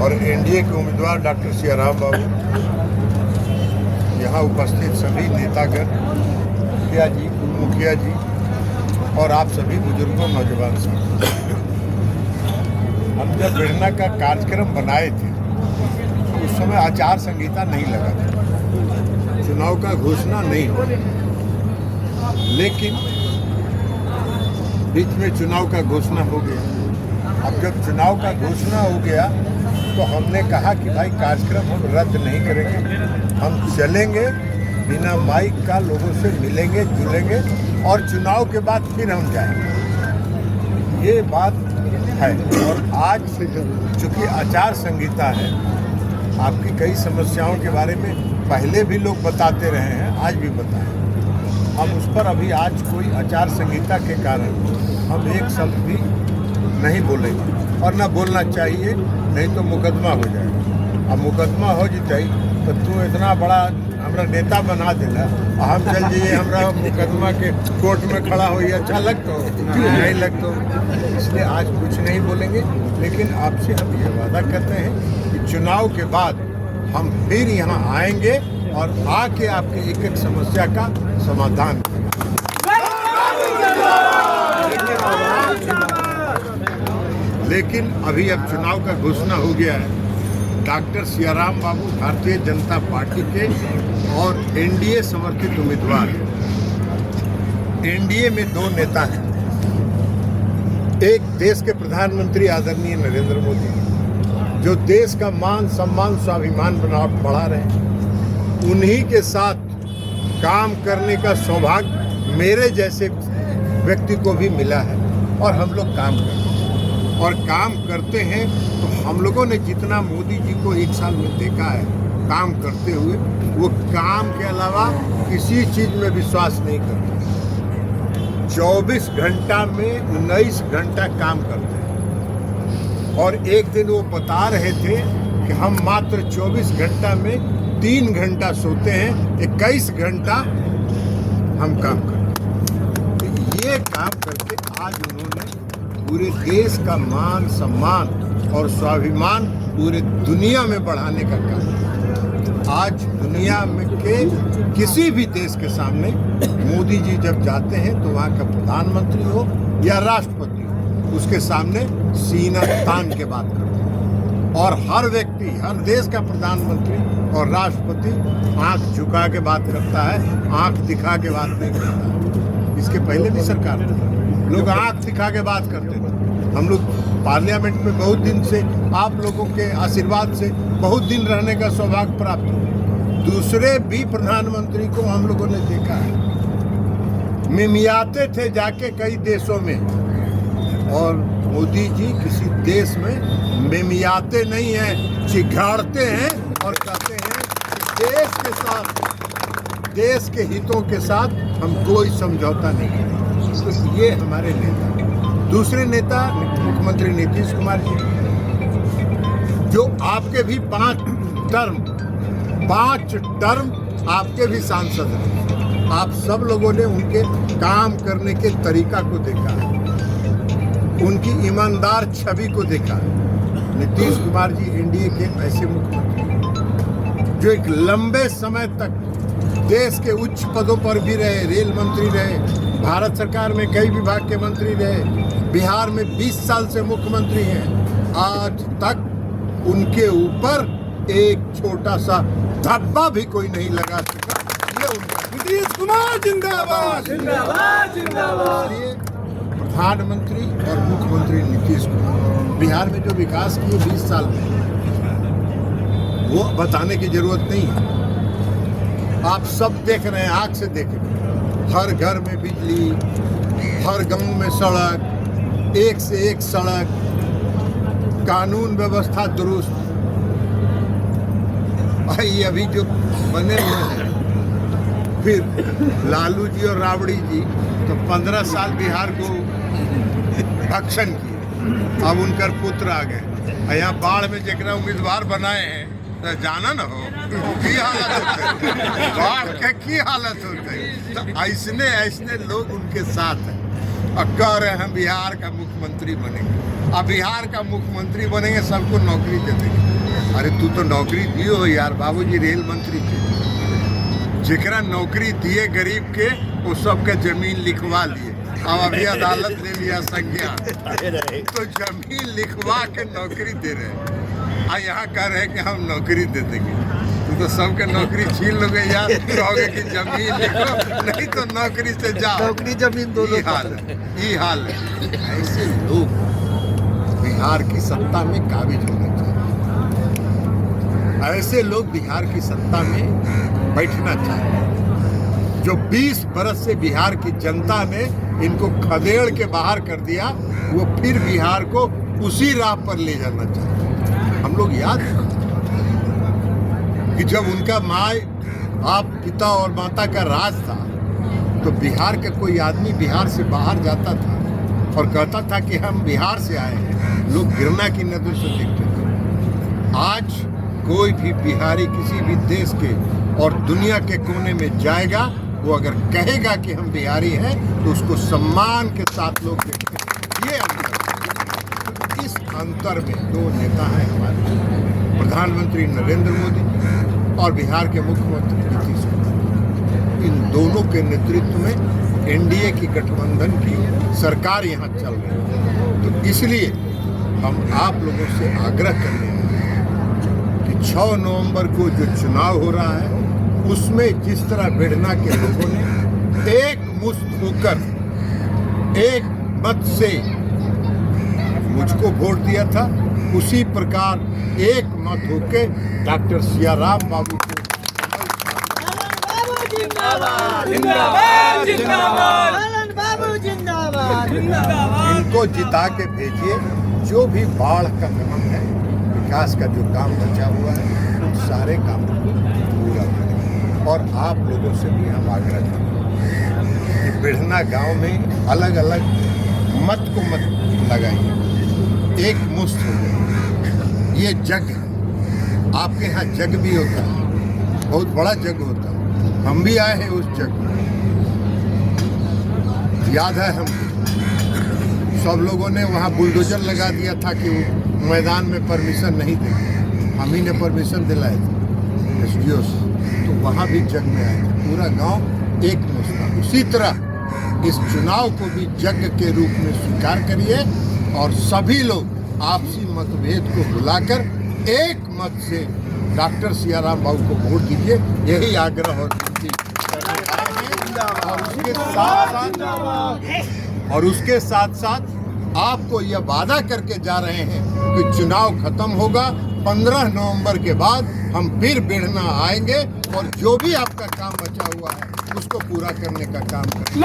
और एनडीए के उम्मीदवार डॉक्टर सियाराम बाबू, यहाँ उपस्थित सभी नेतागण, मुखिया जी, मुखिया जी और आप सभी बुजुर्गों नौजवान साथी, हम जब प्रेरणा का कार्यक्रम बनाए थे तो उस समय आचार संहिता नहीं लगा था, चुनाव का घोषणा नहीं हो, लेकिन बीच में चुनाव का घोषणा हो गया। अब जब चुनाव का घोषणा हो गया तो हमने कहा कि भाई कार्यक्रम हम रद्द नहीं करेंगे, हम चलेंगे बिना माइक का, लोगों से मिलेंगे जुलेंगे और चुनाव के बाद फिर हम जाएंगे। ये बात है। और आज चूँकि आचार संहिता है, आपकी कई समस्याओं के बारे में पहले भी लोग बताते रहे हैं, आज भी बताएं। हम उस पर अभी आज कोई आचार संहिता के कारण हम एक शब्द भी नहीं बोलेंगे और ना बोलना चाहिए, नहीं तो मुकदमा हो जाएगा। अब मुकदमा हो जाए तो तू इतना बड़ा हमरा नेता बना देला, हम चल जाइए हमरा मुकदमा के कोर्ट में खड़ा हो, अच्छा लगता हो नहीं लगता हो। इसलिए आज कुछ नहीं बोलेंगे, लेकिन आपसे हम ये वादा करते हैं कि चुनाव के बाद हम फिर यहाँ आएंगे और आके आपके एक एक समस्या का समाधान करेंगे। लेकिन अभी अब चुनाव का घोषणा हो गया है। डॉक्टर सियाराम बाबू भारतीय जनता पार्टी के और एनडीए समर्थित उम्मीदवार हैं। एनडीए में दो नेता हैं, एक देश के प्रधानमंत्री आदरणीय नरेंद्र मोदी, जो देश का मान सम्मान स्वाभिमान बढ़ा रहे हैं। उन्हीं के साथ काम करने का सौभाग्य मेरे जैसे व्यक्ति को भी मिला है और हम लोग काम करते हैं। तो हम लोगों ने जितना मोदी जी को एक साल में देखा है काम करते हुए, वो काम के अलावा किसी चीज में विश्वास नहीं करते। 24 घंटा में 19 घंटा काम करते हैं। और एक दिन वो बता रहे थे कि हम मात्र 24 घंटा में 3 घंटा सोते हैं, 21 घंटा हम काम करते हैं। तो ये काम करके आज उन्होंने पूरे देश का मान सम्मान और स्वाभिमान पूरे दुनिया में बढ़ाने का काम। आज दुनिया में के किसी भी देश के सामने मोदी जी जब जाते हैं तो वहाँ का प्रधानमंत्री हो या राष्ट्रपति हो, उसके सामने सीना तान के बात करते हैं। और हर व्यक्ति, हर देश का प्रधानमंत्री और राष्ट्रपति आंख झुका के बात करता है, आंख दिखा के बात नहीं करता है। इसके पहले भी सरकार लोग आंख दिखा के बात करते थे। हम लोग पार्लियामेंट में बहुत दिन से आप लोगों के आशीर्वाद से बहुत दिन रहने का सौभाग्य प्राप्त हुआ। दूसरे भी प्रधानमंत्री को हम लोगों ने देखा है, मिमियाते थे जाके कई देशों में, और मोदी जी किसी देश में मिमियाते नहीं हैं, चिघाड़ते हैं और कहते हैं कि देश के साथ, देश के हितों के साथ हम कोई समझौता नहीं करेंगे। तो ये हमारे नेता। दूसरे नेता मुख्यमंत्री नीतीश कुमार जी, जो आपके भी 5 टर्म आपके भी सांसद हैं। आप सब लोगों ने उनके काम करने के तरीका को देखा है, उनकी ईमानदार छवि को देखा है। नीतीश कुमार जी एनडीए के ऐसे मुख्यमंत्री जो एक लंबे समय तक देश के उच्च पदों पर भी रहे, रेल मंत्री रहे, भारत सरकार में कई विभाग के मंत्री रहे, बिहार में 20 साल से मुख्यमंत्री हैं। आज तक उनके ऊपर एक छोटा सा धब्बा भी कोई नहीं लगा सका। ये उनका नीतीश कुमार जिंदाबाद, जिंदाबाद, जिंदाबाद। इसलिए प्रधानमंत्री और मुख्यमंत्री नीतीश कुमार बिहार में जो विकास किए 20 साल में, वो बताने की जरूरत नहीं है। आप सब देख रहे हैं, आंख से देख रहे हैं। हर घर में बिजली, हर गांव में सड़क, एक से एक सड़क, कानून व्यवस्था दुरुस्त। भाई अभी जो बने हुए हैं, फिर लालू जी और राबड़ी जी तो 15 साल बिहार को भक्षण किए, अब उनकर पुत्र आ गए। यहाँ बाढ़ में जरा उम्मीदवार बनाए हैं तो जाना न हो की हालत होते, बाढ़ के की हालत होते। तो ऐसने लोग उनके साथ हैं। और कह रहे हैं बिहार का मुख्यमंत्री बनेंगे। अब बिहार का मुख्यमंत्री बनेंगे, सबको नौकरी दे देंगे। अरे तू तो नौकरी दियो हो यार, बाबूजी रेल मंत्री थे, जेकरा नौकरी दिए गरीब के वो सबके जमीन लिखवा लिए। अब अभी अदालत ले लिया संज्ञान, तो जमीन लिखवा के नौकरी दे रहे हैं। और यहाँ कह रहे हैं कि हम नौकरी दे देंगे। तो सबके नौकरी छीन लोगे यार, कहोगे कि जमीन लिखो, नहीं तो नौकरी से जाओ। नौकरी जमीन दोनों ये हाल है। ऐसे लोग बिहार की सत्ता में काबिज होने चाहिए। ऐसे लोग बिहार की सत्ता में बैठना चाहिए। जो 20 बरस से बिहार की जनता ने इनको खदेड़ के बाहर कर दिया, वो फिर बिहार को उसी राह पर ले जाना चाहिए। हम लोग याद रखें कि जब उनका माँ बाप पिता और माता का राज था, तो बिहार का कोई आदमी बिहार से बाहर जाता था और कहता था कि हम बिहार से आए हैं, लोग घृणा की नजर से देखते थे। आज कोई भी बिहारी किसी भी देश के और दुनिया के कोने में जाएगा, वो अगर कहेगा कि हम बिहारी हैं तो उसको सम्मान के साथ लोग देखते हैं। ये अंतर, इस अंतर में दो नेता हैं हमारे, प्रधानमंत्री नरेंद्र मोदी और बिहार के मुख्यमंत्री नीतीश कुमार। इन दोनों के नेतृत्व में एनडीए की गठबंधन की सरकार यहाँ चल रही है। तो इसलिए हम आप लोगों से आग्रह करने हैं कि 6 नवंबर को जो चुनाव हो रहा है, उसमें जिस तरह बेढ़ना के लोगों ने एक मुश्त होकर एक मत से मुझको वोट दिया था, उसी प्रकार एक मत होके डॉक्टर सियाराम बाबू को इनको जिता के भेजिए। जो भी बाढ़ का काम है, विकास का जो काम बचा हुआ है, उन सारे काम को पूरा करें। और आप लोगों से भी हम आग्रह करें कि बेढ़ना गांव में अलग अलग मत को मत लगाइए, एक मुश्त हो जाए। ये जग है, आपके यहाँ जग भी होता है, बहुत बड़ा जग होता है। हम भी आए हैं उस जग में, याद है हम सब लोगों ने वहाँ बुलडोजर लगा दिया था कि वो मैदान में परमिशन नहीं देंगे। हम ही ने परमिशन दिलाए थे एसडीओ से, तो वहाँ भी जग में आए थे। पूरा गांव एक मुश्त। उसी तरह इस चुनाव को भी जग के रूप में स्वीकार करिए और सभी लोग आपसी मतभेद को भुलाकर एक मत से डॉक्टर सियाराम बाबू को वोट दीजिए। यही आग्रह और विनती और उसके साथ साथ आपको यह वादा करके जा रहे हैं कि चुनाव खत्म होगा, 15 नवंबर के बाद हम फिर बेढ़ना आएंगे और जो भी आपका काम बचा हुआ है उसको पूरा करने का काम करेंगे।